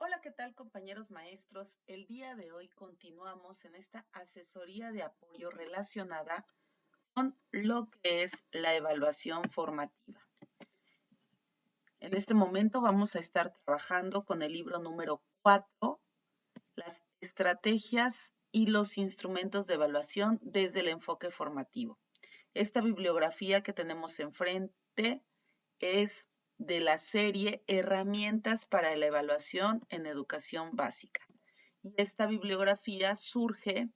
Hola, ¿qué tal compañeros maestros? El día de hoy continuamos en esta asesoría de apoyo relacionada con lo que es la evaluación formativa. En este momento vamos a estar trabajando con el libro número 4, las estrategias y los instrumentos de evaluación desde el enfoque formativo. Esta bibliografía que tenemos enfrente es de la serie Herramientas para la Evaluación en Educación Básica. Y esta bibliografía surge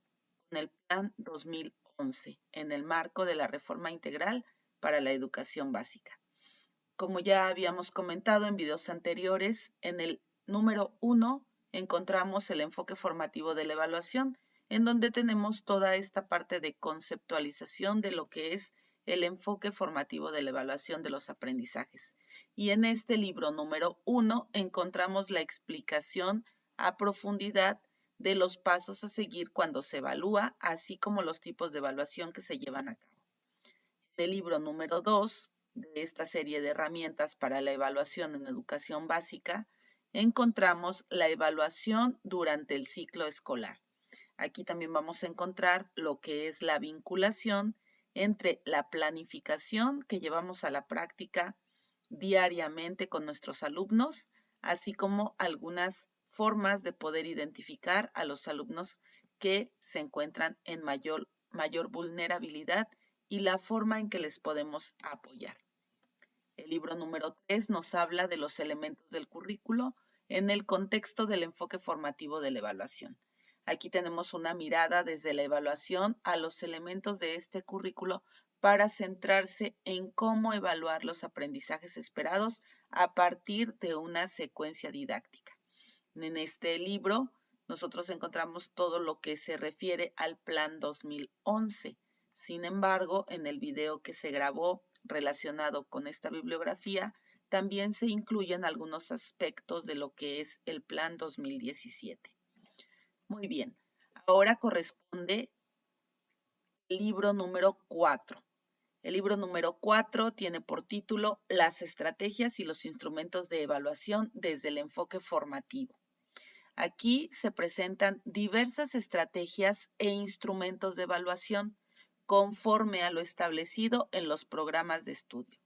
con el Plan 2011 en el marco de la Reforma Integral para la Educación Básica. Como ya habíamos comentado en videos anteriores, en el número 1 encontramos el enfoque formativo de la evaluación, en donde tenemos toda esta parte de conceptualización de lo que es el enfoque formativo de la evaluación de los aprendizajes. Y en este libro número 1 encontramos la explicación a profundidad de los pasos a seguir cuando se evalúa, así como los tipos de evaluación que se llevan a cabo. En el libro número 2 de esta serie de herramientas para la evaluación en educación básica, encontramos la evaluación durante el ciclo escolar. Aquí también vamos a encontrar lo que es la vinculación entre la planificación que llevamos a la práctica diariamente con nuestros alumnos, así como algunas formas de poder identificar a los alumnos que se encuentran en mayor vulnerabilidad y la forma en que les podemos apoyar. El libro número 3 nos habla de los elementos del currículo en el contexto del enfoque formativo de la evaluación. Aquí tenemos una mirada desde la evaluación a los elementos de este currículo para centrarse en cómo evaluar los aprendizajes esperados a partir de una secuencia didáctica. En este libro nosotros encontramos todo lo que se refiere al Plan 2011. Sin embargo, en el video que se grabó relacionado con esta bibliografía, también se incluyen algunos aspectos de lo que es el Plan 2017. Muy bien, ahora corresponde el libro número 4. El libro número 4 tiene por título Las estrategias y los instrumentos de evaluación desde el enfoque formativo. Aquí se presentan diversas estrategias e instrumentos de evaluación conforme a lo establecido en los programas de estudio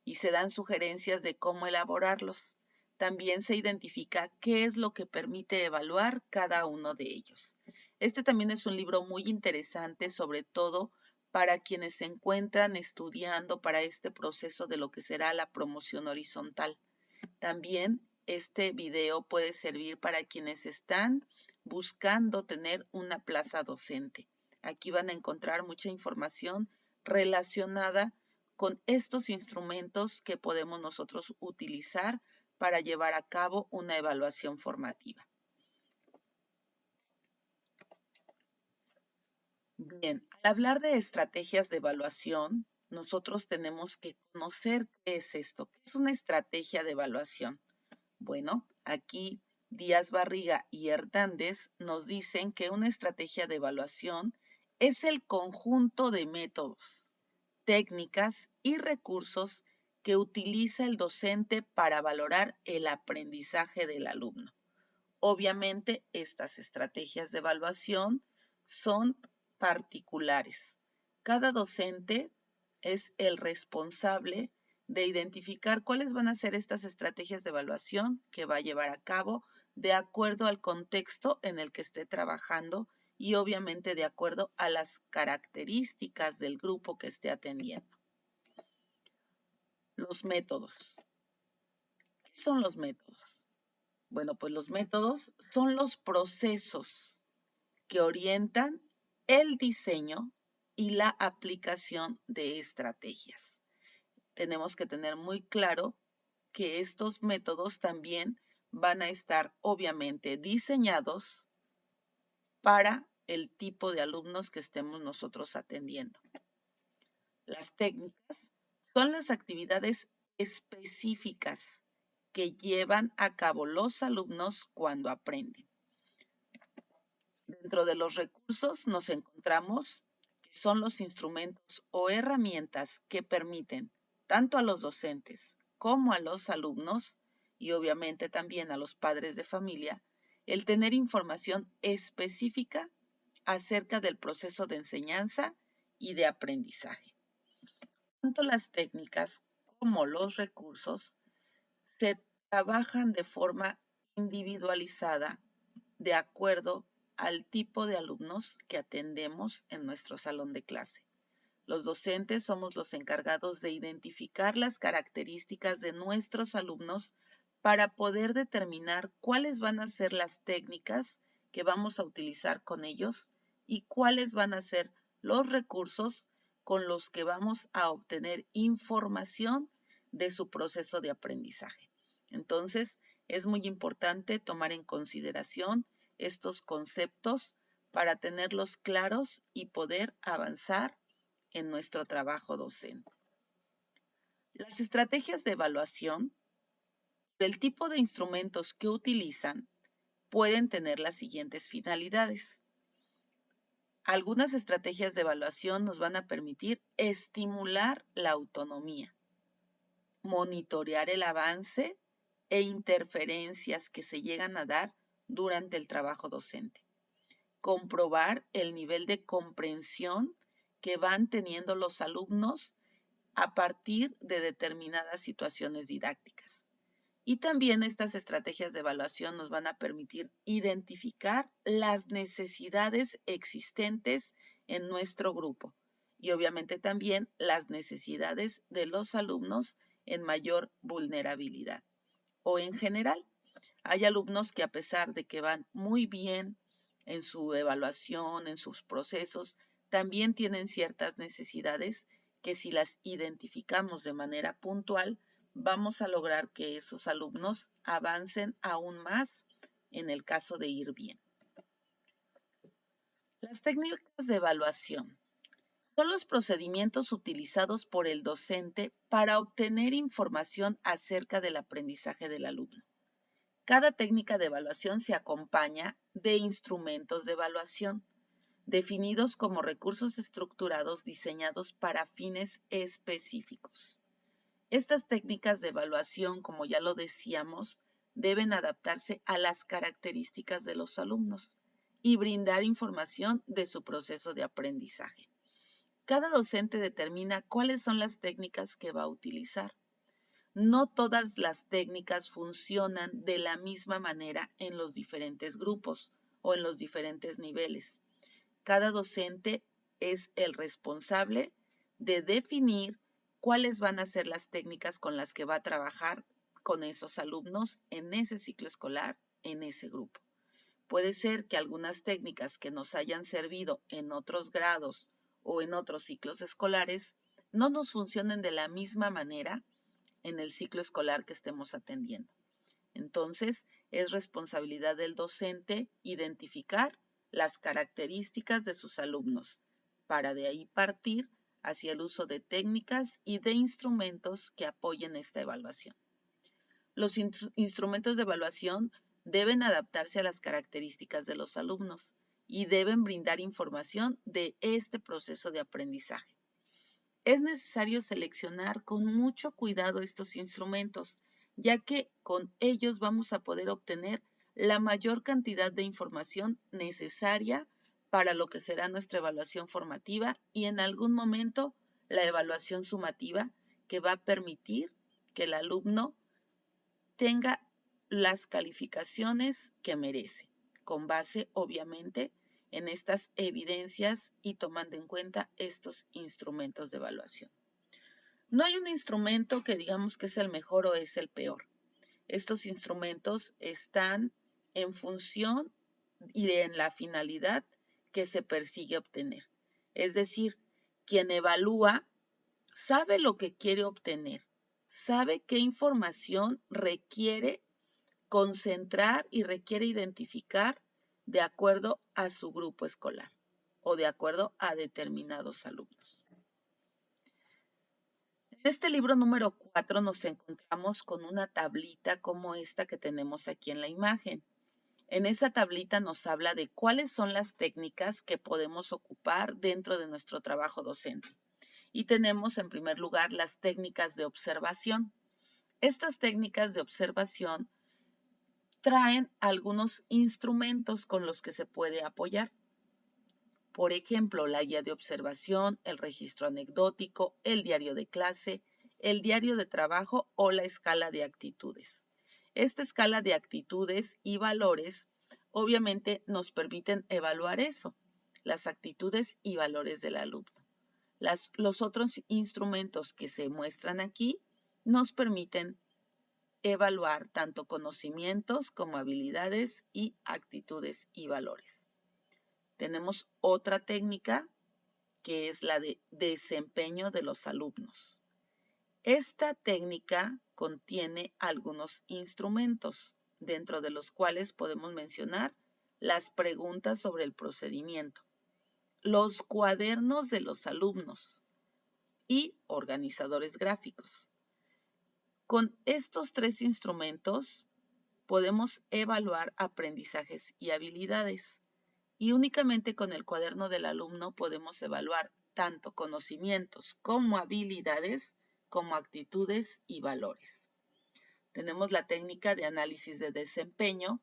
y se dan sugerencias de cómo elaborarlos. También se identifica qué es lo que permite evaluar cada uno de ellos. Este también es un libro muy interesante, sobre todo para quienes se encuentran estudiando para este proceso de lo que será la promoción horizontal. También este video puede servir para quienes están buscando tener una plaza docente. Aquí van a encontrar mucha información relacionada con estos instrumentos que podemos nosotros utilizar para llevar a cabo una evaluación formativa. Bien, al hablar de estrategias de evaluación, nosotros tenemos que conocer qué es esto, qué es una estrategia de evaluación. Bueno, aquí Díaz Barriga y Hernández nos dicen que una estrategia de evaluación es el conjunto de métodos, técnicas y recursos que utiliza el docente para valorar el aprendizaje del alumno. Obviamente, estas estrategias de evaluación son particulares. Cada docente es el responsable de identificar cuáles van a ser estas estrategias de evaluación que va a llevar a cabo de acuerdo al contexto en el que esté trabajando y obviamente de acuerdo a las características del grupo que esté atendiendo. Los métodos. ¿Qué son los métodos? Bueno, pues los métodos son los procesos que orientan el diseño y la aplicación de estrategias. Tenemos que tener muy claro que estos métodos también van a estar obviamente diseñados para el tipo de alumnos que estemos nosotros atendiendo. Las técnicas son las actividades específicas que llevan a cabo los alumnos cuando aprenden. Dentro de los recursos nos encontramos que son los instrumentos o herramientas que permiten tanto a los docentes como a los alumnos y obviamente también a los padres de familia el tener información específica acerca del proceso de enseñanza y de aprendizaje. Tanto las técnicas como los recursos se trabajan de forma individualizada de acuerdo al tipo de alumnos que atendemos en nuestro salón de clase. Los docentes somos los encargados de identificar las características de nuestros alumnos para poder determinar cuáles van a ser las técnicas que vamos a utilizar con ellos y cuáles van a ser los recursos con los que vamos a obtener información de su proceso de aprendizaje. Entonces, es muy importante tomar en consideración estos conceptos para tenerlos claros y poder avanzar en nuestro trabajo docente. Las estrategias de evaluación, el tipo de instrumentos que utilizan, pueden tener las siguientes finalidades. Algunas estrategias de evaluación nos van a permitir estimular la autonomía, monitorear el avance e interferencias que se llegan a dar durante el trabajo docente, comprobar el nivel de comprensión que van teniendo los alumnos a partir de determinadas situaciones didácticas. Y también estas estrategias de evaluación nos van a permitir identificar las necesidades existentes en nuestro grupo y obviamente también las necesidades de los alumnos en mayor vulnerabilidad. O en general, hay alumnos que a pesar de que van muy bien en su evaluación, en sus procesos, también tienen ciertas necesidades que si las identificamos de manera puntual, vamos a lograr que esos alumnos avancen aún más en el caso de ir bien. Las técnicas de evaluación son los procedimientos utilizados por el docente para obtener información acerca del aprendizaje del alumno. Cada técnica de evaluación se acompaña de instrumentos de evaluación, definidos como recursos estructurados diseñados para fines específicos. Estas técnicas de evaluación, como ya lo decíamos, deben adaptarse a las características de los alumnos y brindar información de su proceso de aprendizaje. Cada docente determina cuáles son las técnicas que va a utilizar. No todas las técnicas funcionan de la misma manera en los diferentes grupos o en los diferentes niveles. Cada docente es el responsable de definir cuáles van a ser las técnicas con las que va a trabajar con esos alumnos en ese ciclo escolar, en ese grupo. Puede ser que algunas técnicas que nos hayan servido en otros grados o en otros ciclos escolares no nos funcionen de la misma manera en el ciclo escolar que estemos atendiendo. Entonces, es responsabilidad del docente identificar las características de sus alumnos para de ahí partir hacia el uso de técnicas y de instrumentos que apoyen esta evaluación. Los instrumentos de evaluación deben adaptarse a las características de los alumnos y deben brindar información de este proceso de aprendizaje. Es necesario seleccionar con mucho cuidado estos instrumentos, ya que con ellos vamos a poder obtener la mayor cantidad de información necesaria para lo que será nuestra evaluación formativa y en algún momento la evaluación sumativa, que va a permitir que el alumno tenga las calificaciones que merece, con base obviamente en estas evidencias y tomando en cuenta estos instrumentos de evaluación. No hay un instrumento que digamos que es el mejor o es el peor. Estos instrumentos están en función y en la finalidad que se persigue obtener. Es decir, quien evalúa sabe lo que quiere obtener, sabe qué información requiere concentrar y requiere identificar de acuerdo a su grupo escolar o de acuerdo a determinados alumnos. En este libro número 4 nos encontramos con una tablita como esta que tenemos aquí en la imagen. En esa tablita nos habla de cuáles son las técnicas que podemos ocupar dentro de nuestro trabajo docente. Y tenemos en primer lugar las técnicas de observación. Estas técnicas de observación traen algunos instrumentos con los que se puede apoyar. Por ejemplo, la guía de observación, el registro anecdótico, el diario de clase, el diario de trabajo o la escala de actitudes. Esta escala de actitudes y valores obviamente nos permiten evaluar eso, las actitudes y valores del alumno. Los otros instrumentos que se muestran aquí nos permiten evaluar tanto conocimientos como habilidades y actitudes y valores. Tenemos otra técnica que es la de desempeño de los alumnos. Esta técnica contiene algunos instrumentos, dentro de los cuales podemos mencionar las preguntas sobre el procedimiento, los cuadernos de los alumnos y organizadores gráficos. Con estos tres instrumentos podemos evaluar aprendizajes y habilidades. Y únicamente con el cuaderno del alumno podemos evaluar tanto conocimientos como habilidades, como actitudes y valores. Tenemos la técnica de análisis de desempeño,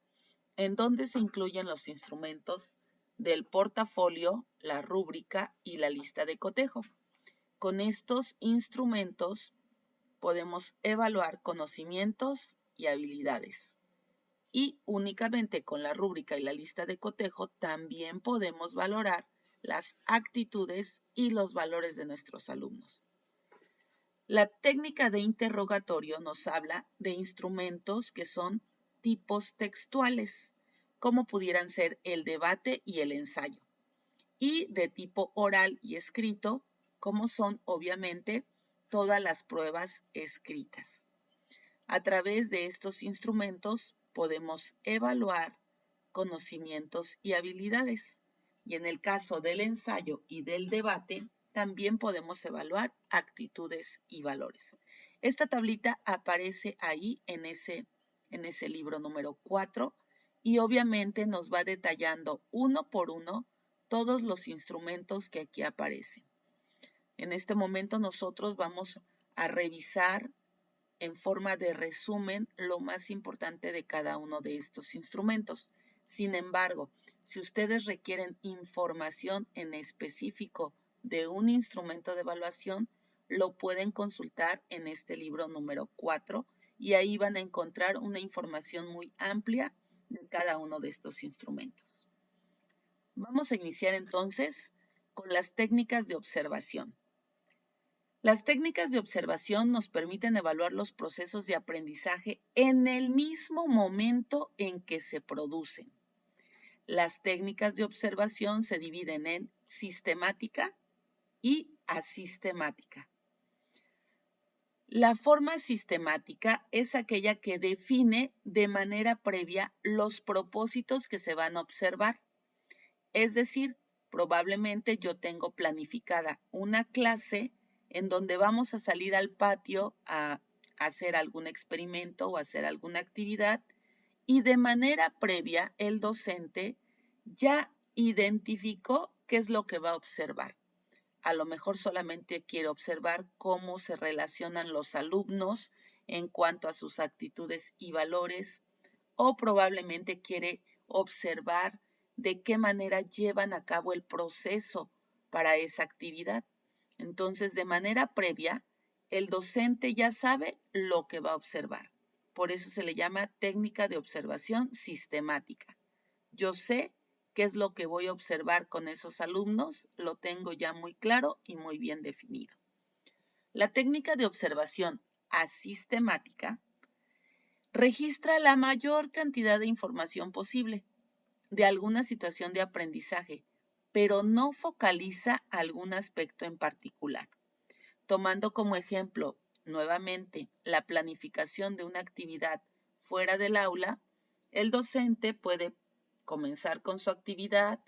en donde se incluyen los instrumentos del portafolio, la rúbrica y la lista de cotejo. Con estos instrumentos podemos evaluar conocimientos y habilidades. Y únicamente con la rúbrica y la lista de cotejo también podemos valorar las actitudes y los valores de nuestros alumnos. La técnica de interrogatorio nos habla de instrumentos que son tipos textuales, como pudieran ser el debate y el ensayo, y de tipo oral y escrito, como son obviamente todas las pruebas escritas. A través de estos instrumentos podemos evaluar conocimientos y habilidades. Y en el caso del ensayo y del debate, también podemos evaluar actitudes y valores. Esta tablita aparece ahí en ese libro número 4 y obviamente nos va detallando uno por uno todos los instrumentos que aquí aparecen. En este momento nosotros vamos a revisar en forma de resumen lo más importante de cada uno de estos instrumentos. Sin embargo, si ustedes requieren información en específico de un instrumento de evaluación, lo pueden consultar en este libro número 4 y ahí van a encontrar una información muy amplia de cada uno de estos instrumentos. Vamos a iniciar entonces con las técnicas de observación. Las técnicas de observación nos permiten evaluar los procesos de aprendizaje en el mismo momento en que se producen. Las técnicas de observación se dividen en sistemática y asistemática. La forma sistemática es aquella que define de manera previa los propósitos que se van a observar. Es decir, probablemente yo tengo planificada una clase en donde vamos a salir al patio a hacer algún experimento o hacer alguna actividad y de manera previa el docente ya identificó qué es lo que va a observar. A lo mejor solamente quiere observar cómo se relacionan los alumnos en cuanto a sus actitudes y valores, o probablemente quiere observar de qué manera llevan a cabo el proceso para esa actividad. Entonces, de manera previa, el docente ya sabe lo que va a observar. Por eso se le llama técnica de observación sistemática. Yo sé qué es lo que voy a observar con esos alumnos, lo tengo ya muy claro y muy bien definido. La técnica de observación asistemática registra la mayor cantidad de información posible de alguna situación de aprendizaje, pero no focaliza algún aspecto en particular. Tomando como ejemplo, nuevamente, la planificación de una actividad fuera del aula, el docente puede comenzar con su actividad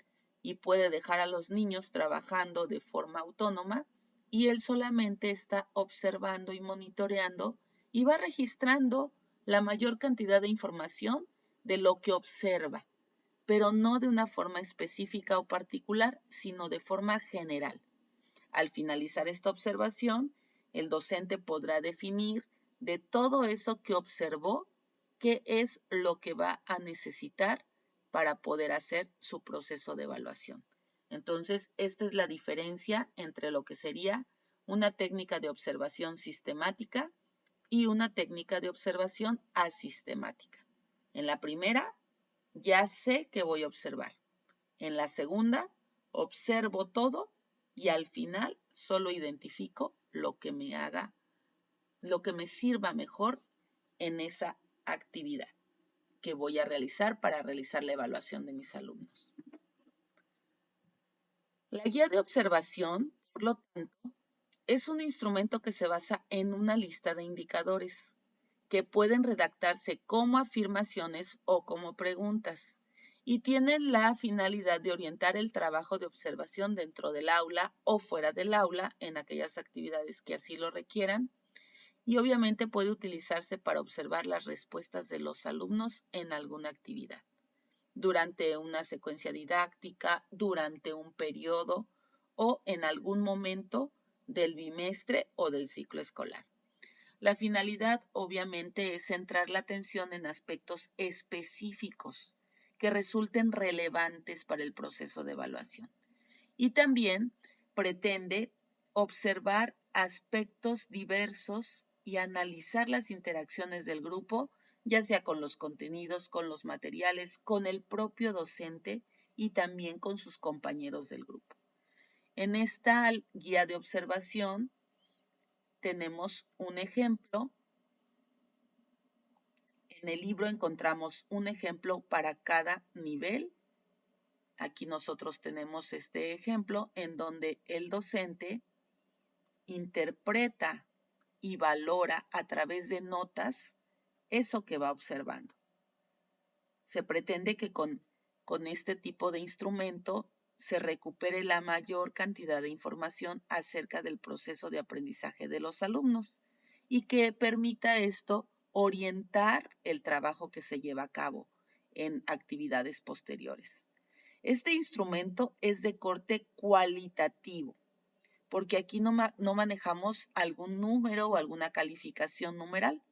y puede dejar a los niños trabajando de forma autónoma y él solamente está observando y monitoreando y va registrando la mayor cantidad de información de lo que observa, pero no de una forma específica o particular, sino de forma general. Al finalizar esta observación, el docente podrá definir de todo eso que observó, qué es lo que va a necesitar para poder hacer su proceso de evaluación. Entonces, esta es la diferencia entre lo que sería una técnica de observación sistemática y una técnica de observación asistemática. En la primera, ya sé que voy a observar. En la segunda, observo todo y al final solo identifico lo que me sirva mejor en esa actividad que voy a realizar para realizar la evaluación de mis alumnos. La guía de observación, por lo tanto, es un instrumento que se basa en una lista de indicadores que pueden redactarse como afirmaciones o como preguntas y tienen la finalidad de orientar el trabajo de observación dentro del aula o fuera del aula en aquellas actividades que así lo requieran, y obviamente puede utilizarse para observar las respuestas de los alumnos en alguna actividad, durante una secuencia didáctica, durante un periodo o en algún momento del bimestre o del ciclo escolar. La finalidad, obviamente, es centrar la atención en aspectos específicos que resulten relevantes para el proceso de evaluación. Y también pretende observar aspectos diversos y analizar las interacciones del grupo, ya sea con los contenidos, con los materiales, con el propio docente y también con sus compañeros del grupo. En esta guía de observación tenemos un ejemplo. En el libro encontramos un ejemplo para cada nivel. Aquí nosotros tenemos este ejemplo en donde el docente interpreta y valora a través de notas eso que va observando. Se pretende que con este tipo de instrumento se recupere la mayor cantidad de información acerca del proceso de aprendizaje de los alumnos y que permita esto orientar el trabajo que se lleva a cabo en actividades posteriores. Este instrumento es de corte cualitativo, porque aquí no manejamos algún número o alguna calificación numeral.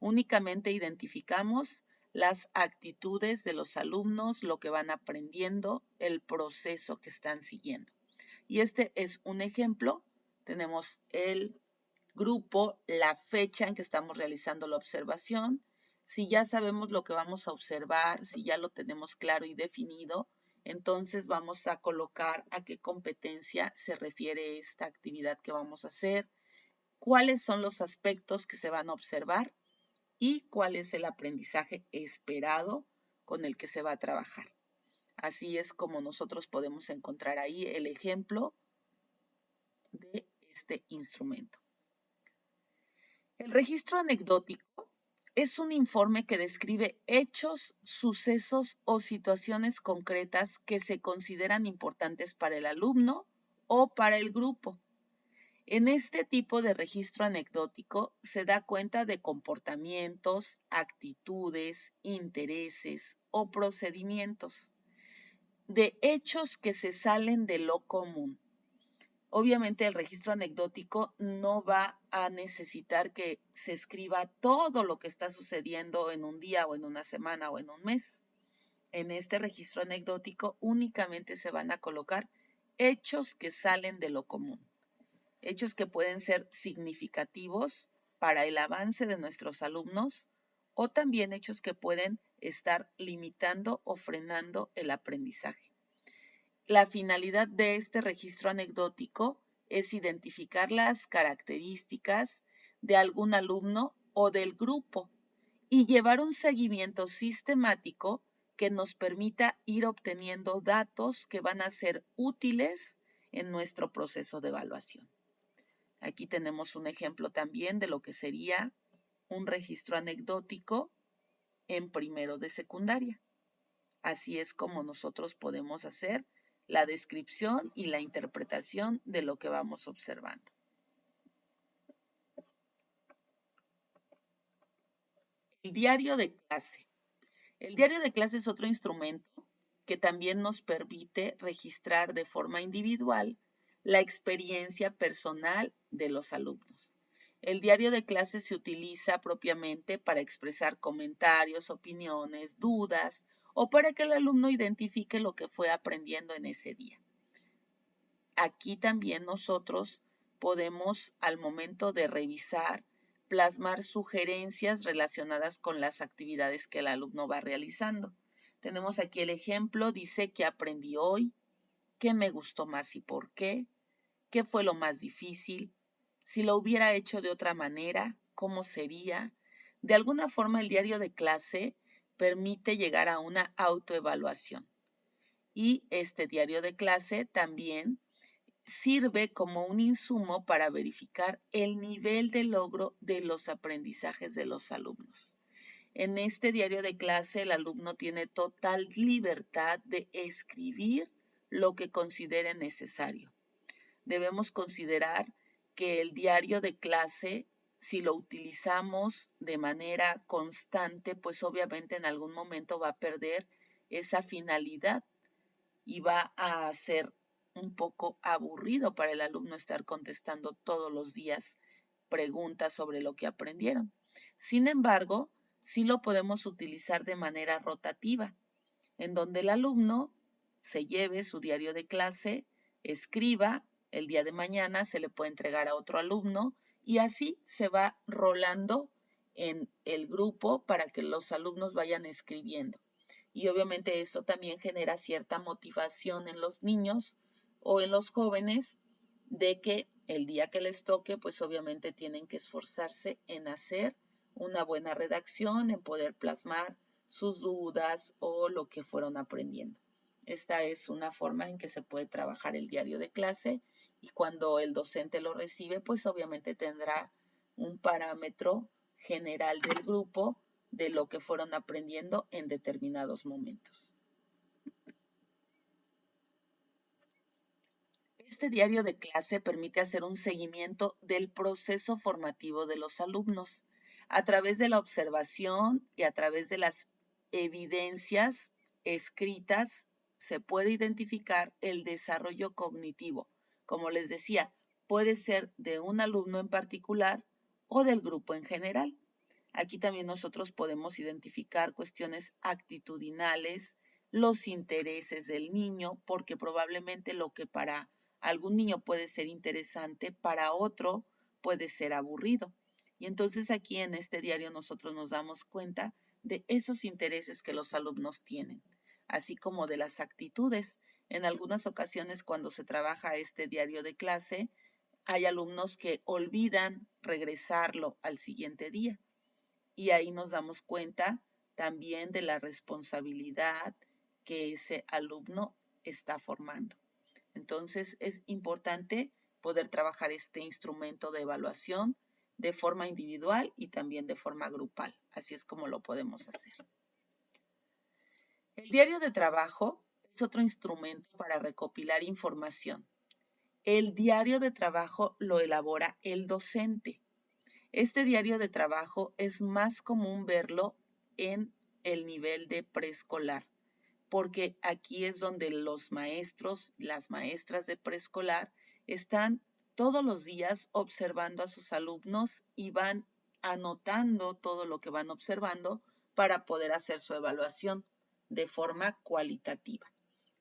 Únicamente identificamos las actitudes de los alumnos, lo que van aprendiendo, el proceso que están siguiendo. Y este es un ejemplo. Tenemos el grupo, la fecha en que estamos realizando la observación. Si ya sabemos lo que vamos a observar, si ya lo tenemos claro y definido, entonces vamos a colocar a qué competencia se refiere esta actividad que vamos a hacer, cuáles son los aspectos que se van a observar y cuál es el aprendizaje esperado con el que se va a trabajar. Así es como nosotros podemos encontrar ahí el ejemplo de este instrumento. El registro anecdótico es un informe que describe hechos, sucesos o situaciones concretas que se consideran importantes para el alumno o para el grupo. En este tipo de registro anecdótico se da cuenta de comportamientos, actitudes, intereses o procedimientos, de hechos que se salen de lo común. Obviamente el registro anecdótico no va a necesitar que se escriba todo lo que está sucediendo en un día o en una semana o en un mes. En este registro anecdótico únicamente se van a colocar hechos que salen de lo común. Hechos que pueden ser significativos para el avance de nuestros alumnos o también hechos que pueden estar limitando o frenando el aprendizaje. La finalidad de este registro anecdótico es identificar las características de algún alumno o del grupo y llevar un seguimiento sistemático que nos permita ir obteniendo datos que van a ser útiles en nuestro proceso de evaluación. Aquí tenemos un ejemplo también de lo que sería un registro anecdótico en primero de secundaria. Así es como nosotros podemos hacer la descripción y la interpretación de lo que vamos observando. El diario de clase. El diario de clase es otro instrumento que también nos permite registrar de forma individual la experiencia personal de los alumnos. El diario de clase se utiliza propiamente para expresar comentarios, opiniones, dudas o para que el alumno identifique lo que fue aprendiendo en ese día. Aquí también nosotros podemos, al momento de revisar, plasmar sugerencias relacionadas con las actividades que el alumno va realizando. Tenemos aquí el ejemplo, dice que aprendí hoy, qué me gustó más y por qué fue lo más difícil, si lo hubiera hecho de otra manera, cómo sería. De alguna forma el diario de clase permite llegar a una autoevaluación. Y este diario de clase también sirve como un insumo para verificar el nivel de logro de los aprendizajes de los alumnos. En este diario de clase, el alumno tiene total libertad de escribir lo que considere necesario. Debemos considerar que el diario de clase, si lo utilizamos de manera constante, pues obviamente en algún momento va a perder esa finalidad y va a ser un poco aburrido para el alumno estar contestando todos los días preguntas sobre lo que aprendieron. Sin embargo, sí lo podemos utilizar de manera rotativa, en donde el alumno se lleve su diario de clase, escriba, el día de mañana se le puede entregar a otro alumno y así se va rolando en el grupo para que los alumnos vayan escribiendo. Y obviamente esto también genera cierta motivación en los niños o en los jóvenes de que el día que les toque, pues obviamente tienen que esforzarse en hacer una buena redacción, en poder plasmar sus dudas o lo que fueron aprendiendo. Esta es una forma en que se puede trabajar el diario de clase y cuando el docente lo recibe, pues obviamente tendrá un parámetro general del grupo de lo que fueron aprendiendo en determinados momentos. Este diario de clase permite hacer un seguimiento del proceso formativo de los alumnos a través de la observación y a través de las evidencias escritas se puede identificar el desarrollo cognitivo. Como les decía, puede ser de un alumno en particular o del grupo en general. Aquí también nosotros podemos identificar cuestiones actitudinales, los intereses del niño, porque probablemente lo que para algún niño puede ser interesante, para otro puede ser aburrido. Y entonces aquí en este diario nosotros nos damos cuenta de esos intereses que los alumnos tienen, así como de las actitudes. En algunas ocasiones cuando se trabaja este diario de clase, hay alumnos que olvidan regresarlo al siguiente día. Y ahí nos damos cuenta también de la responsabilidad que ese alumno está formando. Entonces es importante poder trabajar este instrumento de evaluación de forma individual y también de forma grupal. Así es como lo podemos hacer. El diario de trabajo es otro instrumento para recopilar información. El diario de trabajo lo elabora el docente. Este diario de trabajo es más común verlo en el nivel de preescolar, porque aquí es donde los maestros, las maestras de preescolar están todos los días observando a sus alumnos y van anotando todo lo que van observando para poder hacer su evaluación de forma cualitativa.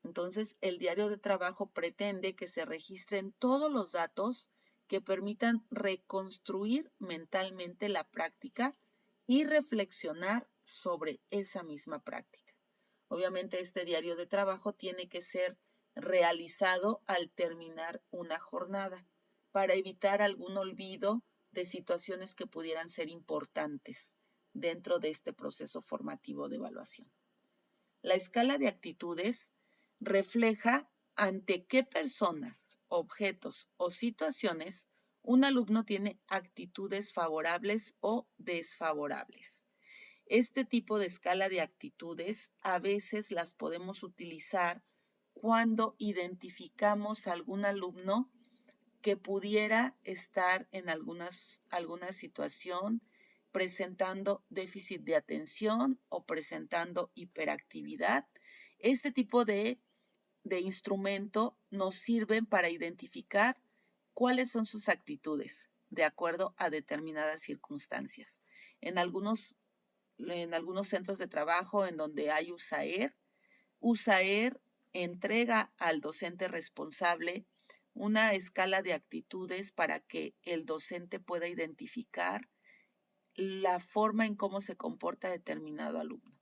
Entonces, el diario de trabajo pretende que se registren todos los datos que permitan reconstruir mentalmente la práctica y reflexionar sobre esa misma práctica. Obviamente este diario de trabajo tiene que ser realizado al terminar una jornada para evitar algún olvido de situaciones que pudieran ser importantes dentro de este proceso formativo de evaluación. La escala de actitudes refleja ante qué personas, objetos o situaciones un alumno tiene actitudes favorables o desfavorables. Este tipo de escala de actitudes a veces las podemos utilizar cuando identificamos a algún alumno que pudiera estar en alguna situación presentando déficit de atención o presentando hiperactividad. Este tipo de instrumento nos sirven para identificar cuáles son sus actitudes, de acuerdo a determinadas circunstancias. En algunos centros de trabajo en donde hay USAER entrega al docente responsable una escala de actitudes para que el docente pueda identificar la forma en cómo se comporta determinado alumno.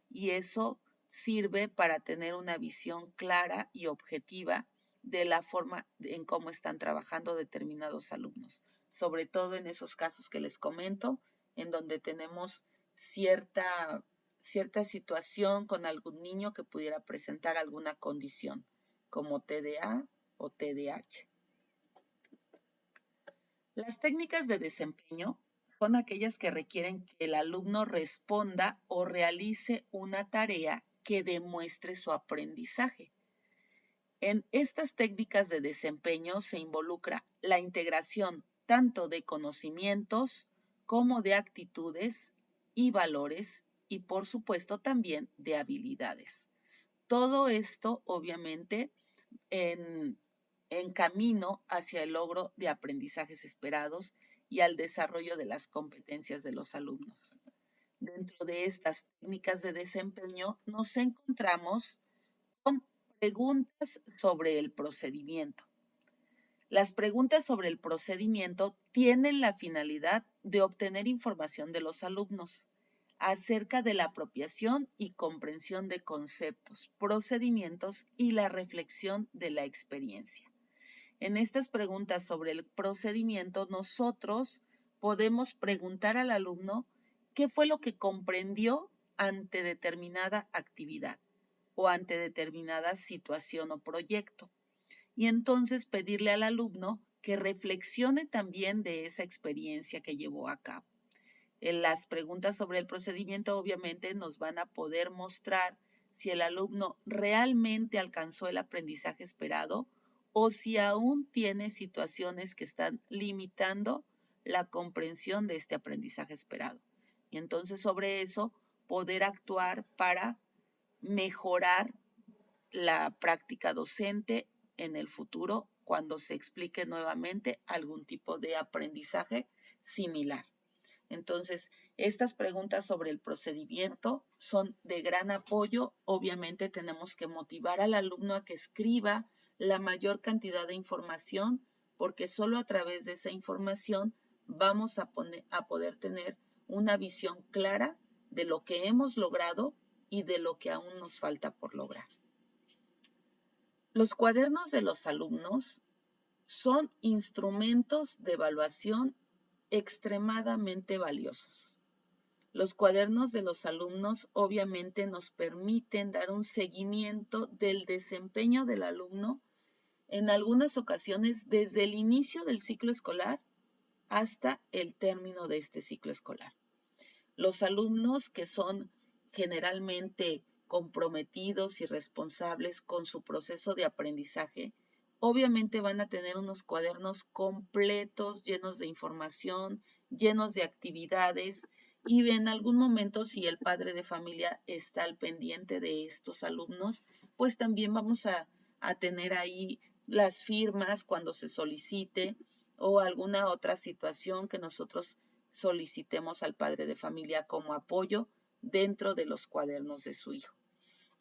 Y eso sirve para tener una visión clara y objetiva de la forma en cómo están trabajando determinados alumnos, sobre todo en esos casos que les comento, en donde tenemos cierta situación con algún niño que pudiera presentar alguna condición, como TDA o TDAH. Las técnicas de desempeño son aquellas que requieren que el alumno responda o realice una tarea que demuestre su aprendizaje. En estas técnicas de desempeño se involucra la integración tanto de conocimientos como de actitudes y valores y, por supuesto, también de habilidades. Todo esto, obviamente, en camino hacia el logro de aprendizajes esperados y al desarrollo de las competencias de los alumnos. Dentro de estas técnicas de desempeño nos encontramos con preguntas sobre el procedimiento. Las preguntas sobre el procedimiento tienen la finalidad de obtener información de los alumnos acerca de la apropiación y comprensión de conceptos, procedimientos y la reflexión de la experiencia. En estas preguntas sobre el procedimiento, nosotros podemos preguntar al alumno qué fue lo que comprendió ante determinada actividad o ante determinada situación o proyecto. Y entonces pedirle al alumno que reflexione también de esa experiencia que llevó a cabo. Las preguntas sobre el procedimiento obviamente nos van a poder mostrar si el alumno realmente alcanzó el aprendizaje esperado o si aún tiene situaciones que están limitando la comprensión de este aprendizaje esperado. Y entonces sobre eso poder actuar para mejorar la práctica docente en el futuro cuando se explique nuevamente algún tipo de aprendizaje similar. Entonces, estas preguntas sobre el procedimiento son de gran apoyo. Obviamente tenemos que motivar al alumno a que escriba la mayor cantidad de información, porque solo a través de esa información vamos a poder tener una visión clara de lo que hemos logrado y de lo que aún nos falta por lograr. Los cuadernos de los alumnos son instrumentos de evaluación extremadamente valiosos. Los cuadernos de los alumnos obviamente nos permiten dar un seguimiento del desempeño del alumno en algunas ocasiones desde el inicio del ciclo escolar hasta el término de este ciclo escolar. Los alumnos que son generalmente comprometidos y responsables con su proceso de aprendizaje, obviamente van a tener unos cuadernos completos, llenos de información, llenos de actividades, y en algún momento, si el padre de familia está al pendiente de estos alumnos, pues también vamos a tener ahí las firmas cuando se solicite o alguna otra situación que nosotros solicitemos al padre de familia como apoyo dentro de los cuadernos de su hijo.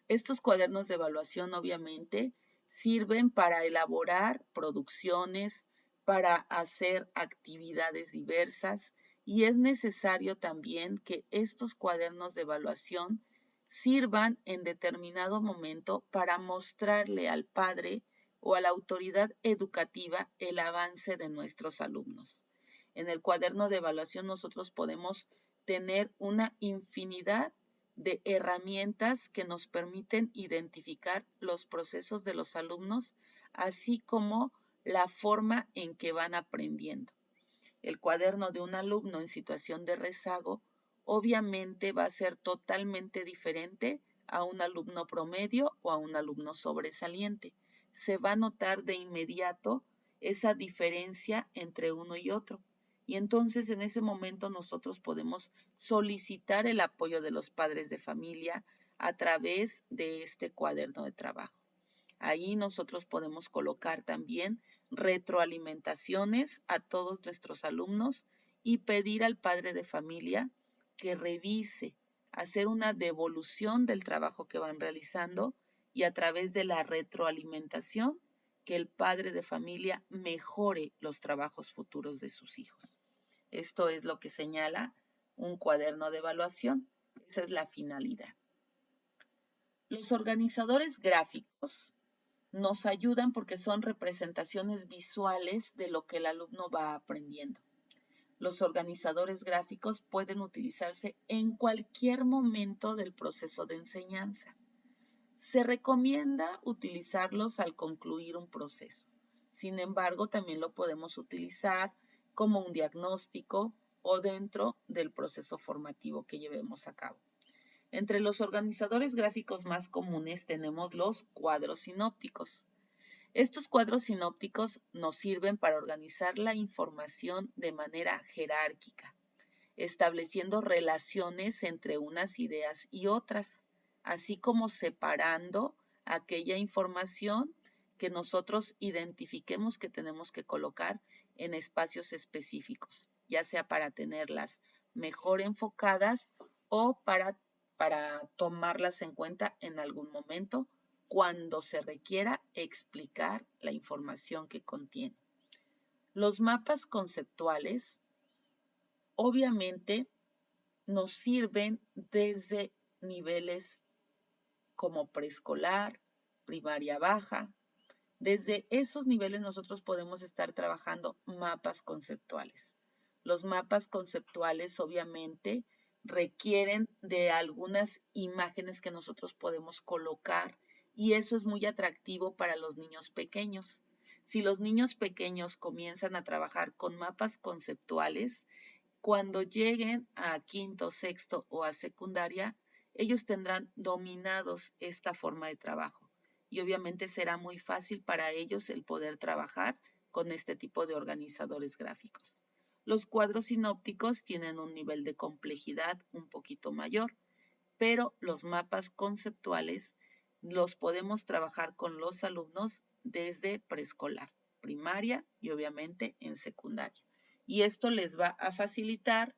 Estos cuadernos de evaluación obviamente sirven para elaborar producciones, para hacer actividades diversas, y es necesario también que estos cuadernos de evaluación sirvan en determinado momento para mostrarle al padre o a la autoridad educativa el avance de nuestros alumnos. En el cuaderno de evaluación nosotros podemos tener una infinidad de herramientas que nos permiten identificar los procesos de los alumnos, así como la forma en que van aprendiendo. El cuaderno de un alumno en situación de rezago obviamente va a ser totalmente diferente a un alumno promedio o a un alumno sobresaliente. Se va a notar de inmediato esa diferencia entre uno y otro. Y entonces en ese momento nosotros podemos solicitar el apoyo de los padres de familia a través de este cuaderno de trabajo. Ahí nosotros podemos colocar también retroalimentaciones a todos nuestros alumnos y pedir al padre de familia que revise, hacer una devolución del trabajo que van realizando y a través de la retroalimentación que el padre de familia mejore los trabajos futuros de sus hijos. Esto es lo que señala un cuaderno de evaluación. Esa es la finalidad. Los organizadores gráficos nos ayudan porque son representaciones visuales de lo que el alumno va aprendiendo. Los organizadores gráficos pueden utilizarse en cualquier momento del proceso de enseñanza. Se recomienda utilizarlos al concluir un proceso. Sin embargo, también lo podemos utilizar como un diagnóstico o dentro del proceso formativo que llevemos a cabo. Entre los organizadores gráficos más comunes tenemos los cuadros sinópticos. Estos cuadros sinópticos nos sirven para organizar la información de manera jerárquica, estableciendo relaciones entre unas ideas y otras, así como separando aquella información que nosotros identifiquemos que tenemos que colocar en espacios específicos, ya sea para tenerlas mejor enfocadas o para tomarlas en cuenta en algún momento cuando se requiera explicar la información que contiene. Los mapas conceptuales obviamente nos sirven desde niveles como preescolar, primaria baja. Desde esos niveles nosotros podemos estar trabajando mapas conceptuales. Los mapas conceptuales obviamente requieren de algunas imágenes que nosotros podemos colocar y eso es muy atractivo para los niños pequeños. Si los niños pequeños comienzan a trabajar con mapas conceptuales, cuando lleguen a quinto, sexto o a secundaria, ellos tendrán dominados esta forma de trabajo y obviamente será muy fácil para ellos el poder trabajar con este tipo de organizadores gráficos. Los cuadros sinópticos tienen un nivel de complejidad un poquito mayor, pero los mapas conceptuales los podemos trabajar con los alumnos desde preescolar, primaria y obviamente en secundaria. Y esto les va a facilitar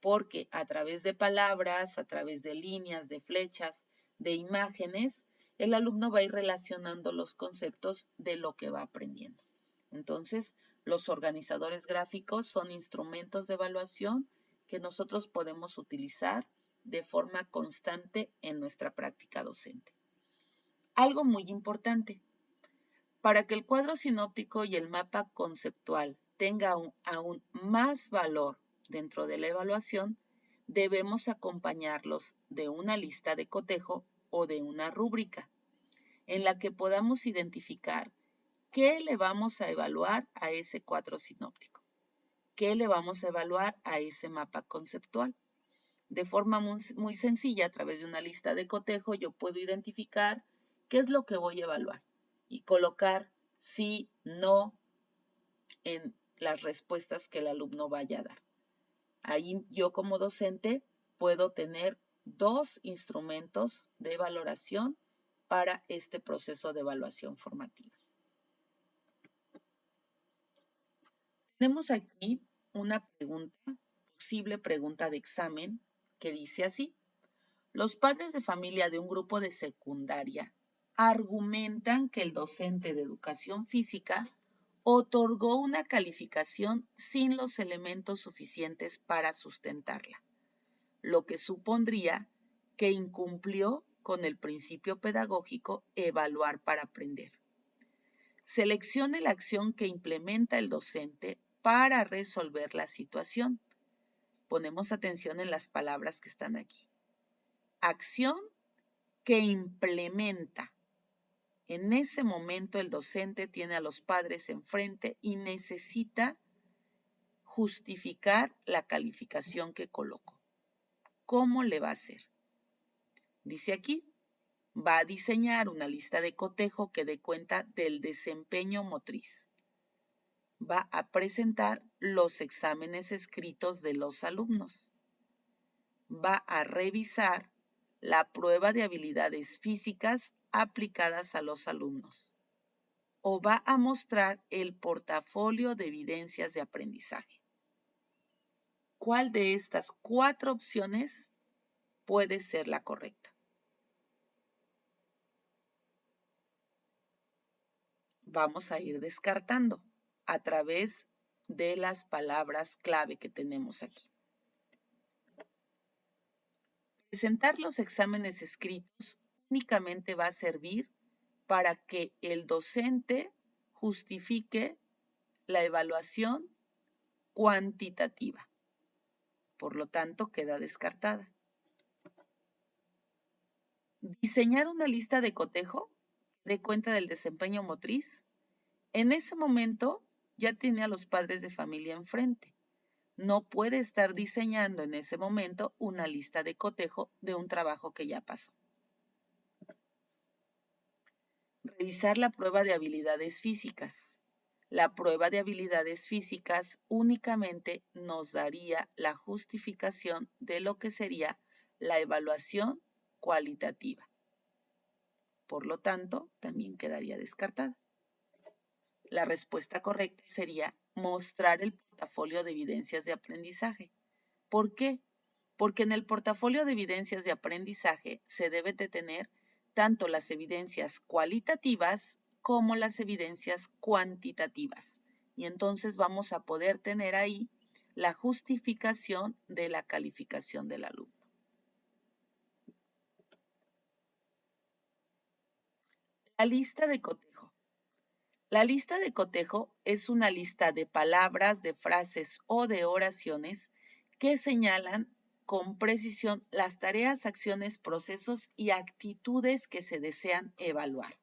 porque a través de palabras, a través de líneas, de flechas, de imágenes, el alumno va a ir relacionando los conceptos de lo que va aprendiendo. Entonces, los organizadores gráficos son instrumentos de evaluación que nosotros podemos utilizar de forma constante en nuestra práctica docente. Algo muy importante, para que el cuadro sinóptico y el mapa conceptual tenga aún más valor dentro de la evaluación, debemos acompañarlos de una lista de cotejo o de una rúbrica en la que podamos identificar qué le vamos a evaluar a ese cuadro sinóptico, qué le vamos a evaluar a ese mapa conceptual. De forma muy sencilla, a través de una lista de cotejo, yo puedo identificar qué es lo que voy a evaluar y colocar sí, no en las respuestas que el alumno vaya a dar. Ahí yo como docente puedo tener dos instrumentos de valoración para este proceso de evaluación formativa. Tenemos aquí una pregunta, posible pregunta de examen, que dice así: los padres de familia de un grupo de secundaria argumentan que el docente de educación física otorgó una calificación sin los elementos suficientes para sustentarla, lo que supondría que incumplió con el principio pedagógico evaluar para aprender. Seleccione la acción que implementa el docente para resolver la situación. Ponemos atención en las palabras que están aquí. Acción que implementa. En ese momento el docente tiene a los padres enfrente y necesita justificar la calificación que colocó. ¿Cómo le va a hacer? Dice aquí, va a diseñar una lista de cotejo que dé cuenta del desempeño motriz. Va a presentar los exámenes escritos de los alumnos. Va a revisar la prueba de habilidades físicas aplicadas a los alumnos o va a mostrar el portafolio de evidencias de aprendizaje. ¿Cuál de estas 4 opciones puede ser la correcta? Vamos a ir descartando a través de las palabras clave que tenemos aquí. Presentar los exámenes escritos únicamente va a servir para que el docente justifique la evaluación cuantitativa. Por lo tanto, queda descartada. Diseñar una lista de cotejo de cuenta del desempeño motriz. En ese momento ya tiene a los padres de familia enfrente. No puede estar diseñando en ese momento una lista de cotejo de un trabajo que ya pasó. Revisar la prueba de habilidades físicas. La prueba de habilidades físicas únicamente nos daría la justificación de lo que sería la evaluación cualitativa. Por lo tanto, también quedaría descartada. La respuesta correcta sería mostrar el portafolio de evidencias de aprendizaje. ¿Por qué? Porque en el portafolio de evidencias de aprendizaje se debe de tener tanto las evidencias cualitativas como las evidencias cuantitativas. Y entonces vamos a poder tener ahí la justificación de la calificación del alumno. La lista de cotejo. La lista de cotejo es una lista de palabras, de frases o de oraciones que señalan con precisión las tareas, acciones, procesos y actitudes que se desean evaluar.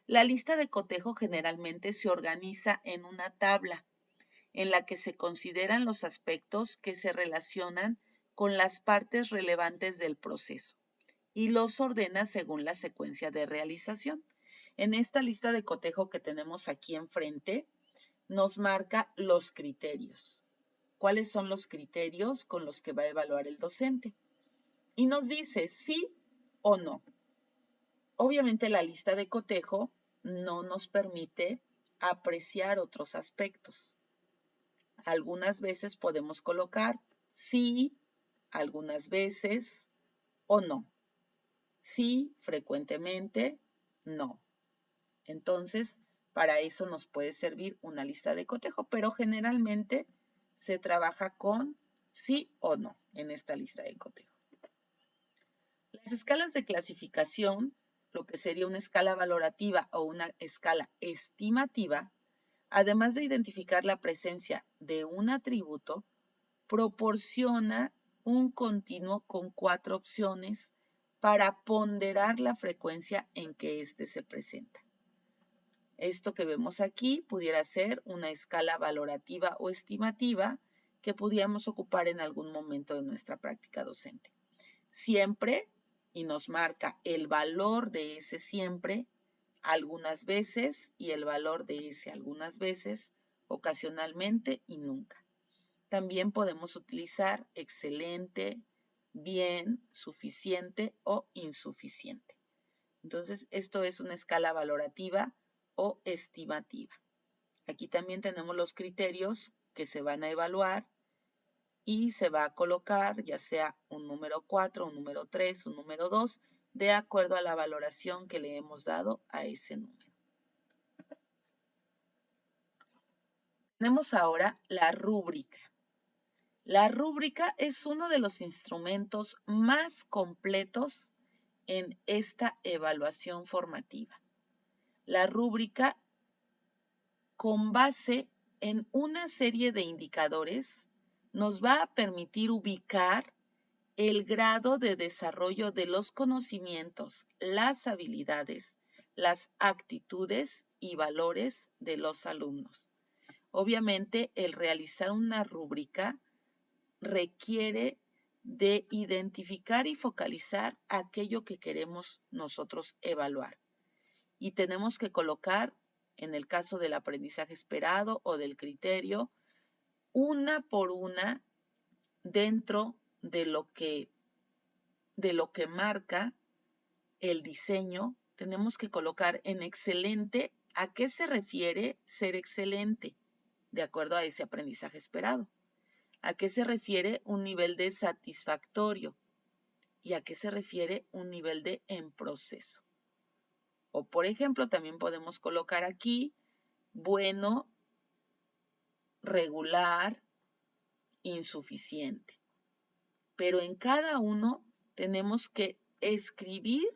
La lista de cotejo generalmente se organiza en una tabla en la que se consideran los aspectos que se relacionan con las partes relevantes del proceso y los ordena según la secuencia de realización. En esta lista de cotejo que tenemos aquí enfrente, nos marca los criterios. ¿Cuáles son los criterios con los que va a evaluar el docente? Y nos dice sí o no. Obviamente la lista de cotejo no nos permite apreciar otros aspectos. Algunas veces podemos colocar sí, algunas veces o no. Sí, frecuentemente, no. Entonces, para eso nos puede servir una lista de cotejo, pero generalmente se trabaja con sí o no en esta lista de cotejo. Las escalas de clasificación, lo que sería una escala valorativa o una escala estimativa, además de identificar la presencia de un atributo, proporciona un continuo con 4 opciones para ponderar la frecuencia en que éste se presenta. Esto que vemos aquí pudiera ser una escala valorativa o estimativa que pudiéramos ocupar en algún momento de nuestra práctica docente. Siempre, y nos marca el valor de ese siempre, algunas veces, y el valor de ese algunas veces, ocasionalmente y nunca. También podemos utilizar excelente, bien, suficiente o insuficiente. Entonces, esto es una escala valorativa o estimativa. Aquí también tenemos los criterios que se van a evaluar y se va a colocar ya sea un número 4, un número 3, un número 2, de acuerdo a la valoración que le hemos dado a ese número. Tenemos ahora la rúbrica. La rúbrica es uno de los instrumentos más completos en esta evaluación formativa. La rúbrica, con base en una serie de indicadores, nos va a permitir ubicar el grado de desarrollo de los conocimientos, las habilidades, las actitudes y valores de los alumnos. Obviamente, el realizar una rúbrica requiere de identificar y focalizar aquello que queremos nosotros evaluar. Y tenemos que colocar, en el caso del aprendizaje esperado o del criterio, una por una dentro de lo que marca el diseño tenemos que colocar en excelente a qué se refiere ser excelente, de acuerdo a ese aprendizaje esperado. ¿A qué se refiere un nivel de satisfactorio? ¿Y a qué se refiere un nivel de en proceso? O, por ejemplo, también podemos colocar aquí bueno, regular, insuficiente. Pero en cada uno tenemos que escribir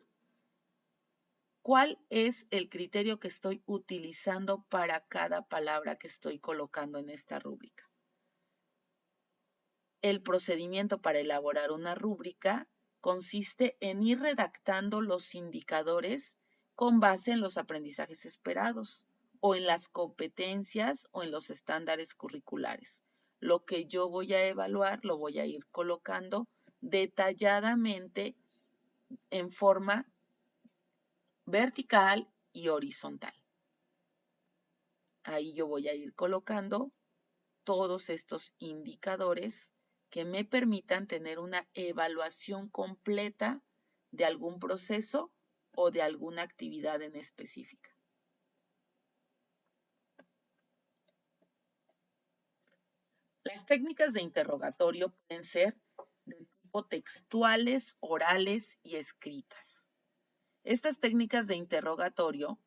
cuál es el criterio que estoy utilizando para cada palabra que estoy colocando en esta rúbrica. El procedimiento para elaborar una rúbrica consiste en ir redactando los indicadores con base en los aprendizajes esperados o en las competencias o en los estándares curriculares. Lo que yo voy a evaluar lo voy a ir colocando detalladamente en forma vertical y horizontal. Ahí yo voy a ir colocando todos estos indicadores que me permitan tener una evaluación completa de algún proceso o de alguna actividad en específica. Las técnicas de interrogatorio pueden ser de tipo textuales, orales y escritas. Estas técnicas de interrogatorio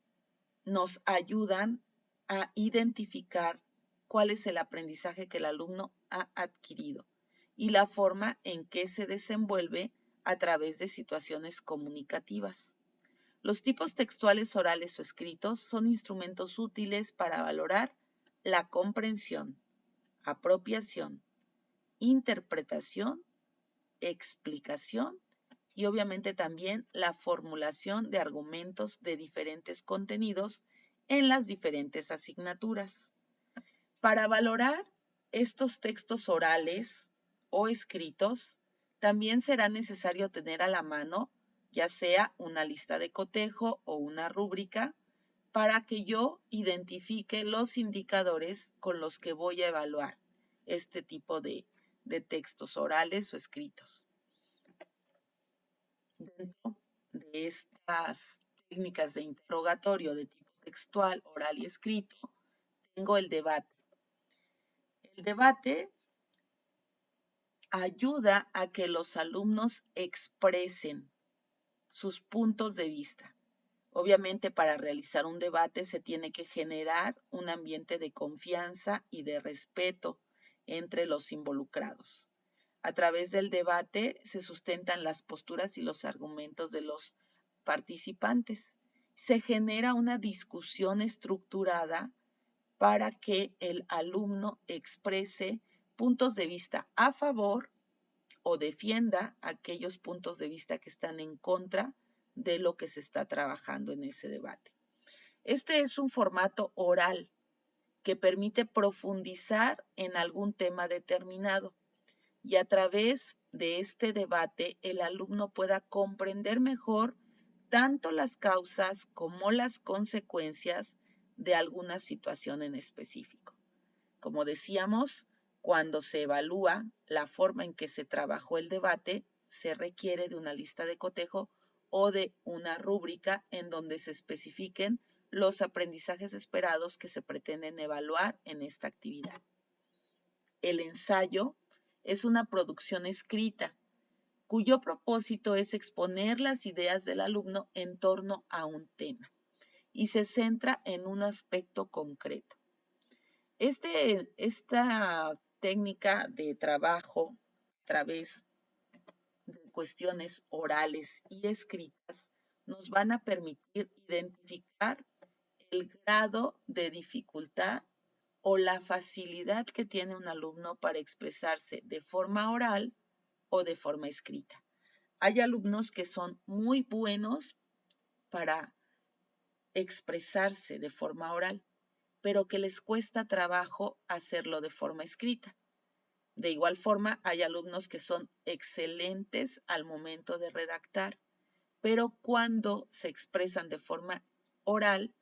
nos ayudan a identificar cuál es el aprendizaje que el alumno ha adquirido y la forma en que se desenvuelve a través de situaciones comunicativas. Los tipos textuales, orales o escritos son instrumentos útiles para valorar la comprensión, apropiación, interpretación, explicación y obviamente también la formulación de argumentos de diferentes contenidos en las diferentes asignaturas. Para valorar estos textos orales o escritos, también será necesario tener a la mano ya sea una lista de cotejo o una rúbrica para que yo identifique los indicadores con los que voy a evaluar este tipo de textos orales o escritos. Dentro de estas técnicas de interrogatorio de tipo textual, oral y escrito, tengo el debate. El debate ayuda a que los alumnos expresen sus puntos de vista. Obviamente, para realizar un debate se tiene que generar un ambiente de confianza y de respeto entre los involucrados. A través del debate se sustentan las posturas y los argumentos de los participantes. Se genera una discusión estructurada para que el alumno exprese puntos de vista a favor o defienda aquellos puntos de vista que están en contra de lo que se está trabajando en ese debate. Este es un formato oral que permite profundizar en algún tema determinado y a través de este debate el alumno pueda comprender mejor tanto las causas como las consecuencias de alguna situación en específico. Como decíamos, cuando se evalúa la forma en que se trabajó el debate, se requiere de una lista de cotejo o de una rúbrica en donde se especifiquen los aprendizajes esperados que se pretenden evaluar en esta actividad. El ensayo es una producción escrita cuyo propósito es exponer las ideas del alumno en torno a un tema y se centra en un aspecto concreto. Esta técnica de trabajo a través de cuestiones orales y escritas nos van a permitir identificar el grado de dificultad o la facilidad que tiene un alumno para expresarse de forma oral o de forma escrita. Hay alumnos que son muy buenos para expresarse de forma oral, pero que les cuesta trabajo hacerlo de forma escrita. De igual forma, hay alumnos que son excelentes al momento de redactar, pero cuando se expresan de forma oral,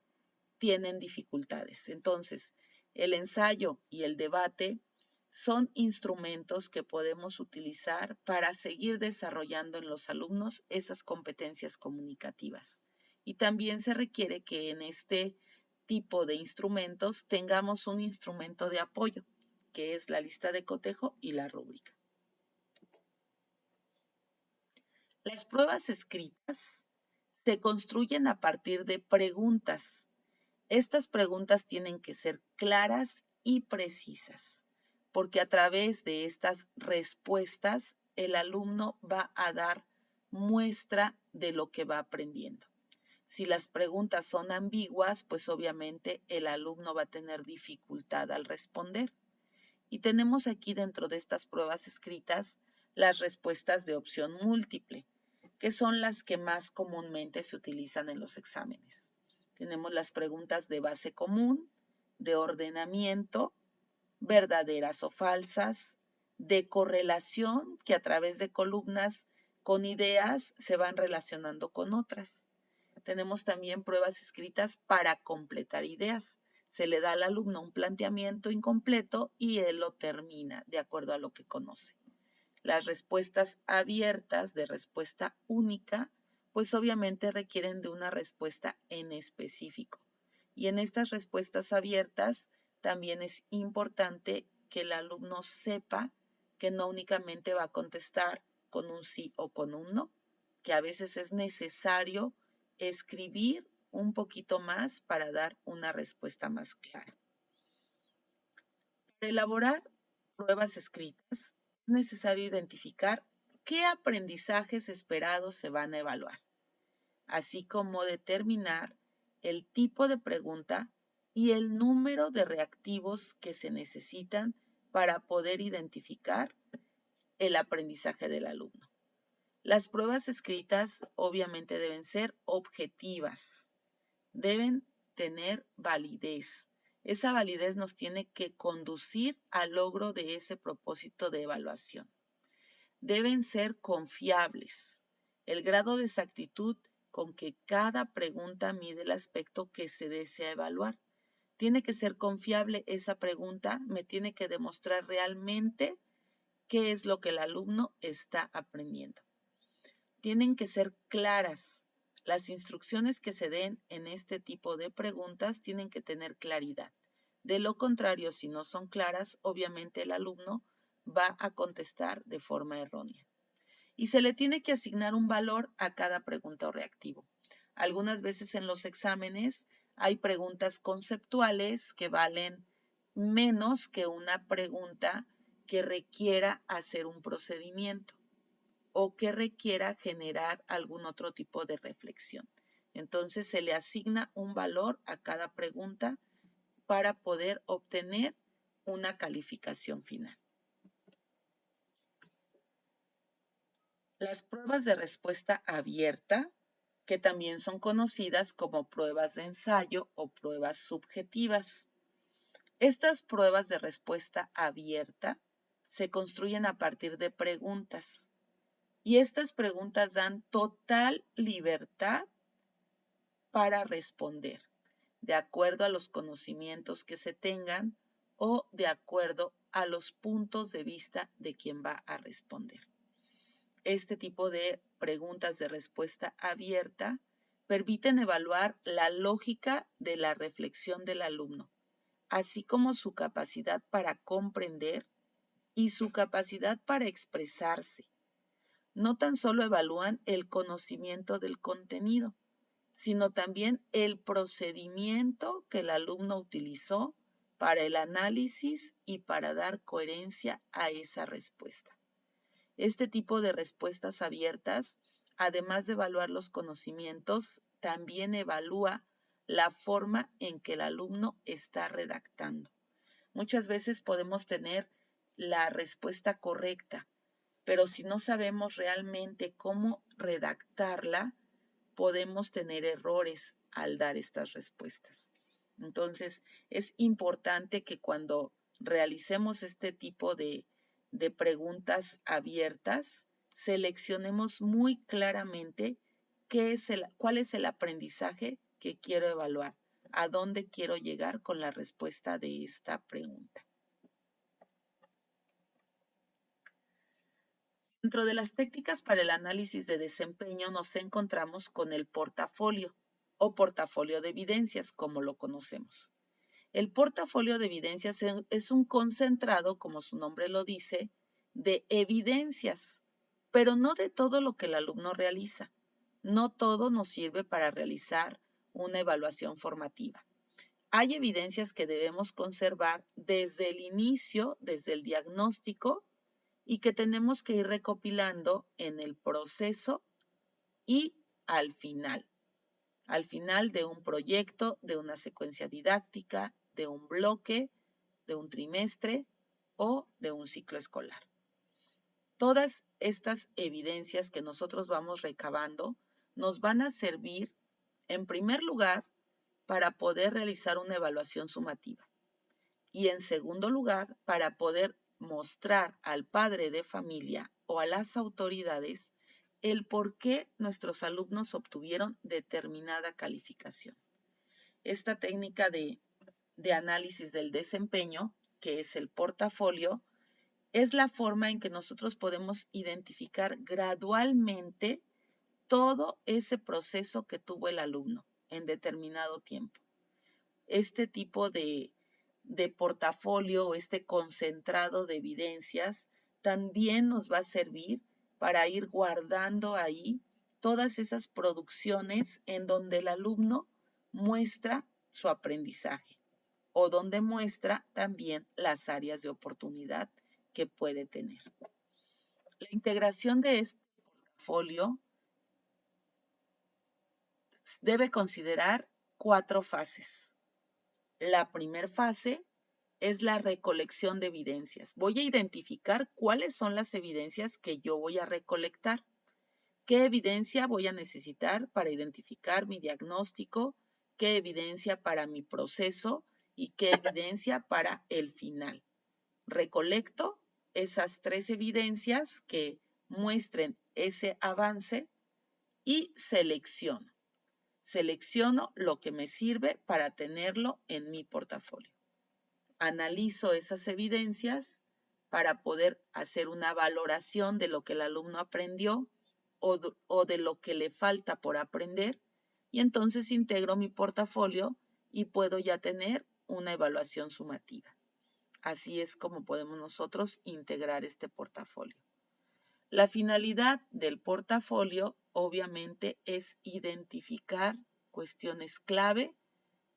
tienen dificultades. Entonces, el ensayo y el debate son instrumentos que podemos utilizar para seguir desarrollando en los alumnos esas competencias comunicativas Y también se requiere que en este tipo de instrumentos tengamos un instrumento de apoyo, que es la lista de cotejo y la rúbrica. Las pruebas escritas se construyen a partir de preguntas. Estas preguntas tienen que ser claras y precisas, porque a través de estas respuestas el alumno va a dar muestra de lo que va aprendiendo. Si las preguntas son ambiguas, pues obviamente el alumno va a tener dificultad al responder. Y tenemos aquí dentro de estas pruebas escritas las respuestas de opción múltiple, que son las que más comúnmente se utilizan en los exámenes. Tenemos las preguntas de base común, de ordenamiento, verdaderas o falsas, de correlación, que a través de columnas con ideas se van relacionando con otras. Tenemos también pruebas escritas para completar ideas. Se le da al alumno un planteamiento incompleto y él lo termina de acuerdo a lo que conoce. Las respuestas abiertas de respuesta única, pues obviamente requieren de una respuesta en específico. Y en estas respuestas abiertas también es importante que el alumno sepa que no únicamente va a contestar con un sí o con un no, que a veces es necesario escribir un poquito más para dar una respuesta más clara. Para elaborar pruebas escritas es necesario identificar qué aprendizajes esperados se van a evaluar, así como determinar el tipo de pregunta y el número de reactivos que se necesitan para poder identificar el aprendizaje del alumno. Las pruebas escritas obviamente deben ser objetivas, deben tener validez. Esa validez nos tiene que conducir al logro de ese propósito de evaluación. Deben ser confiables. El grado de exactitud con que cada pregunta mide el aspecto que se desea evaluar. Tiene que ser confiable esa pregunta, me tiene que demostrar realmente qué es lo que el alumno está aprendiendo. Tienen que ser claras. Las instrucciones que se den en este tipo de preguntas tienen que tener claridad. De lo contrario, si no son claras, obviamente el alumno va a contestar de forma errónea. Y se le tiene que asignar un valor a cada pregunta o reactivo. Algunas veces en los exámenes hay preguntas conceptuales que valen menos que una pregunta que requiera hacer un procedimiento o que requiera generar algún otro tipo de reflexión. Entonces se le asigna un valor a cada pregunta para poder obtener una calificación final. Las pruebas de respuesta abierta, que también son conocidas como pruebas de ensayo o pruebas subjetivas. Estas pruebas de respuesta abierta se construyen a partir de preguntas. Y estas preguntas dan total libertad para responder, de acuerdo a los conocimientos que se tengan o de acuerdo a los puntos de vista de quien va a responder. Este tipo de preguntas de respuesta abierta permiten evaluar la lógica de la reflexión del alumno, así como su capacidad para comprender y su capacidad para expresarse. No tan solo evalúan el conocimiento del contenido, sino también el procedimiento que el alumno utilizó para el análisis y para dar coherencia a esa respuesta. Este tipo de respuestas abiertas, además de evaluar los conocimientos, también evalúa la forma en que el alumno está redactando. Muchas veces podemos tener la respuesta correcta, pero si no sabemos realmente cómo redactarla, podemos tener errores al dar estas respuestas. Entonces, es importante que cuando realicemos este tipo de preguntas abiertas, seleccionemos muy claramente cuál es el aprendizaje que quiero evaluar, a dónde quiero llegar con la respuesta de esta pregunta. Dentro de las técnicas para el análisis de desempeño nos encontramos con el portafolio. o portafolio de evidencias, como lo conocemos. El portafolio de evidencias es un concentrado, como su nombre lo dice, de evidencias, pero no de todo lo que el alumno realiza. No todo nos sirve para realizar una evaluación formativa. Hay evidencias que debemos conservar desde el inicio, desde el diagnóstico, y que tenemos que ir recopilando en el proceso y al final de un proyecto, de una secuencia didáctica, de un bloque, de un trimestre o de un ciclo escolar. Todas estas evidencias que nosotros vamos recabando nos van a servir, en primer lugar, para poder realizar una evaluación sumativa y, en segundo lugar, para poder mostrar al padre de familia o a las autoridades el por qué nuestros alumnos obtuvieron determinada calificación. Esta técnica de análisis del desempeño, que es el portafolio, es la forma en que nosotros podemos identificar gradualmente todo ese proceso que tuvo el alumno en determinado tiempo. Este tipo de portafolio, este concentrado de evidencias, también nos va a servir para ir guardando ahí todas esas producciones en donde el alumno muestra su aprendizaje o donde muestra también las áreas de oportunidad que puede tener. La integración de este portafolio debe considerar 4 fases. La primera fase es la recolección de evidencias. Voy a identificar cuáles son las evidencias que yo voy a recolectar. ¿Qué evidencia voy a necesitar para identificar mi diagnóstico? ¿Qué evidencia para mi proceso? ¿Y qué evidencia para el final? Recolecto esas 3 evidencias que muestren ese avance y selecciono. Selecciono lo que me sirve para tenerlo en mi portafolio. Analizo esas evidencias para poder hacer una valoración de lo que el alumno aprendió o de lo que le falta por aprender, y entonces integro mi portafolio y puedo ya tener una evaluación sumativa. Así es como podemos nosotros integrar este portafolio. La finalidad del portafolio, obviamente, es identificar cuestiones clave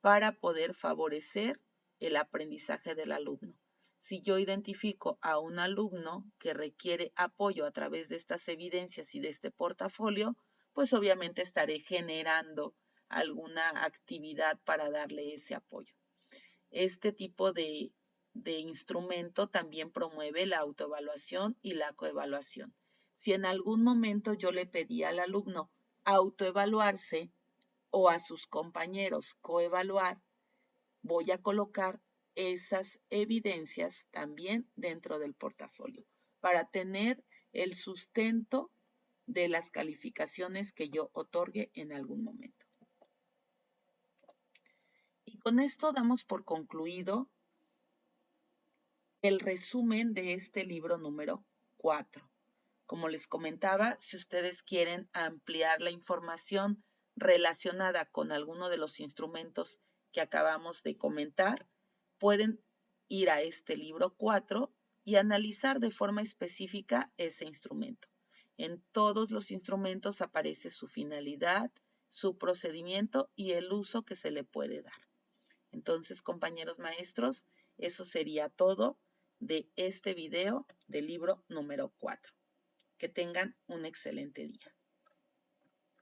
para poder favorecer el aprendizaje del alumno. Si yo identifico a un alumno que requiere apoyo a través de estas evidencias y de este portafolio, pues obviamente estaré generando alguna actividad para darle ese apoyo. Este tipo de instrumento también promueve la autoevaluación y la coevaluación. Si en algún momento yo le pedí al alumno autoevaluarse o a sus compañeros coevaluar, voy a colocar esas evidencias también dentro del portafolio para tener el sustento de las calificaciones que yo otorgue en algún momento. Y con esto damos por concluido el resumen de este libro número 4. Como les comentaba, si ustedes quieren ampliar la información relacionada con alguno de los instrumentos que acabamos de comentar, pueden ir a este libro 4 y analizar de forma específica ese instrumento. En todos los instrumentos aparece su finalidad, su procedimiento y el uso que se le puede dar. Entonces, compañeros maestros, eso sería todo de este video del libro número 4. Que tengan un excelente día.